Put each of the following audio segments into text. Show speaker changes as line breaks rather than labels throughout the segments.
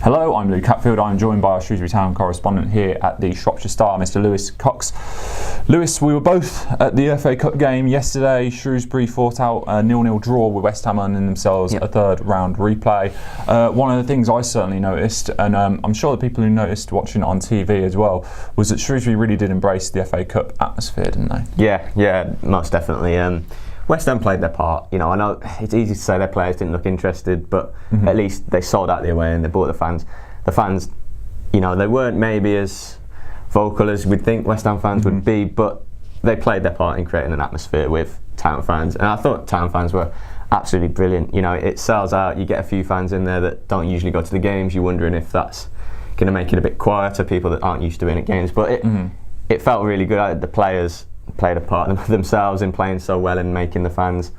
Hello, I'm Luke Hatfield. I'm joined by our Shrewsbury Town correspondent here at the Shropshire Star, Mr. Lewis Cox. Lewis, we were both at the FA Cup game yesterday. Shrewsbury fought out a 0-0 draw with West Ham earning themselves a third round replay. One of the things I certainly noticed, and I'm sure the people who noticed watching it on TV as well, was that Shrewsbury really did embrace the FA Cup atmosphere, didn't they?
Yeah, most definitely. West Ham played their part. You know, I know it's easy to say their players didn't look interested, but at least they sold out the away and they brought the fans. The fans, you know, they weren't maybe as vocal as we'd think West Ham fans would be, but they played their part in creating an atmosphere with Town fans. And I thought Town fans were absolutely brilliant. You know, it sells out. You get a few fans in there that don't usually go to the games. You're wondering if that's going to make it a bit quieter, people that aren't used to being at games. But it felt really good. The players played a part themselves in playing so well and making the fans,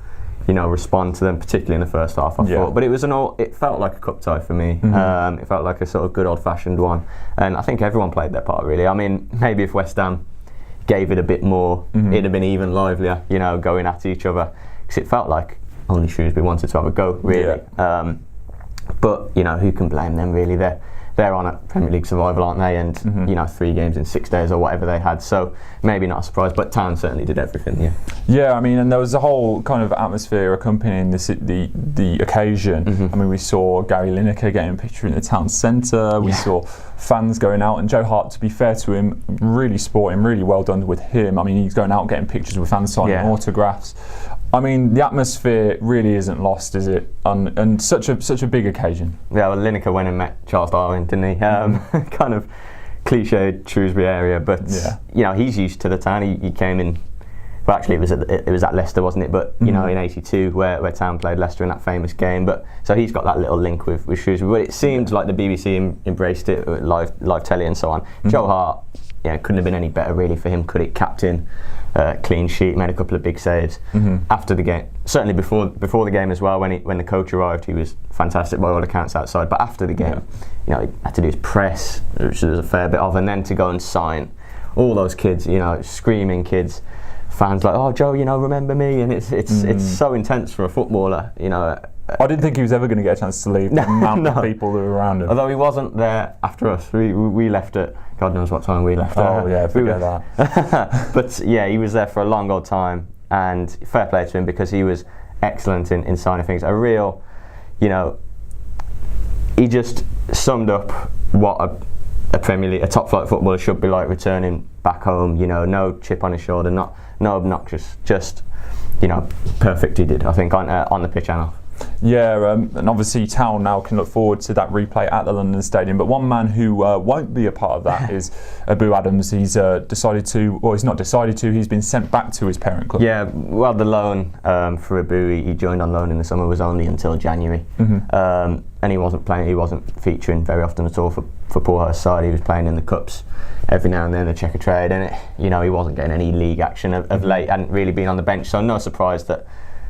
you know, respond to them, particularly in the first half, I thought. But it felt like a cup tie for me. It felt like a sort of good old-fashioned one, and I think everyone played their part, really. I mean, maybe if West Ham gave it a bit more, it'd have been even livelier, you know, going at each other, because it felt like only Shrewsbury wanted to have a go, really. But, you know, who can blame them, really? They're on a Premier League survival, aren't they? And you know, 3 games in 6 days or whatever they had. So maybe not a surprise, but Town certainly did everything.
Yeah, I mean, and there was a whole kind of atmosphere accompanying the occasion. I mean, we saw Gary Lineker getting a picture in the town centre. We saw fans going out, and Joe Hart, to be fair to him, really sporting, really well done with him. I mean, he's going out getting pictures with fans signing autographs. I mean, the atmosphere really isn't lost, is it? And such a big occasion. Yeah,
well, Lineker went and met Charles Darwin, didn't he? Kind of cliched Shrewsbury area, but you know, he's used to the town. He came in. Well, actually, it was at Leicester, wasn't it? But you know, in '82, where Town played Leicester in that famous game. But so he's got that little link with Shrewsbury. But it seemed like the BBC embraced it, live telly and so on. Joe Hart, couldn't have been any better, really, for him, could it? Captain. Clean sheet, made a couple of big saves after the game. Certainly before the game as well. When the coach arrived, he was fantastic by all accounts outside. But after the game, you know, he had to do his press, which there's a fair bit of, and then to go and sign all those kids, you know, screaming kids, fans like, "Oh, Joe, you know, remember me?" And it's so intense for a footballer, you know.
I didn't think he was ever going to get a chance to leave the amount of people that were around him.
Although he wasn't there after us. We left at God knows what time we left.
Forget that.
But yeah, he was there for a long old time, and fair play to him, because he was excellent in signing things. A real, you know, he just summed up what a Premier League, a top flight footballer should be like returning back home. You know, no chip on his shoulder, no obnoxious, just, you know, perfect. He did, I think, on the pitch and off.
Yeah, and obviously Town now can look forward to that replay at the London Stadium. But one man who won't be a part of that is Abu Adams. He's decided to, or he's not decided to, he's been sent back to his parent club.
Yeah, well, the loan for Abu, he joined on loan in the summer, was only until January. And he wasn't playing, he wasn't featuring very often at all for Poorhurst side. He was playing in the cups every now and then, the Checkatrade, and you know, he wasn't getting any league action of late, hadn't really been on the bench. So no surprise that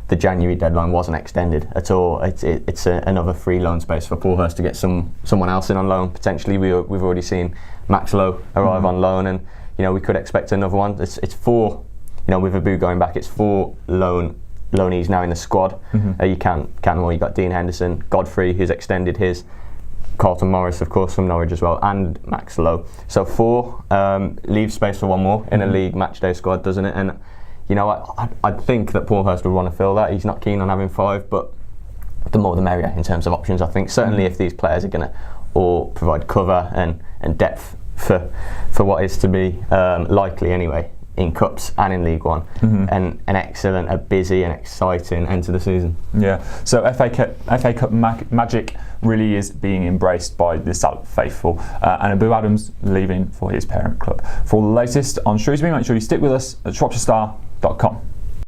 the January deadline wasn't extended at all. It's another free loan space for Poorhurst to get someone else in on loan. Potentially, we've already seen Max Lowe arrive on loan, and you know, we could expect another one. It's 4, you know, with Abu going back, it's 4 loanees now in the squad. You can't more. You got Dean Henderson, Godfrey, who's extended his, Carlton Morris, of course, from Norwich as well, and Max Lowe. So 4 leaves space for one more in a league matchday squad, doesn't it? And you know, I think that Poorhurst would want to fill that. He's not keen on having 5, but the more the merrier in terms of options, I think. Certainly if these players are going to all provide cover and depth for what is to be likely anyway in Cups and in League One, and an excellent, a busy and exciting end to the season. Yeah,
so FA Cup magic really is being embraced by the Salop faithful, and Abu Adams leaving for his parent club. For all the latest on Shrewsbury, make sure you stick with us at shropshirestar.com.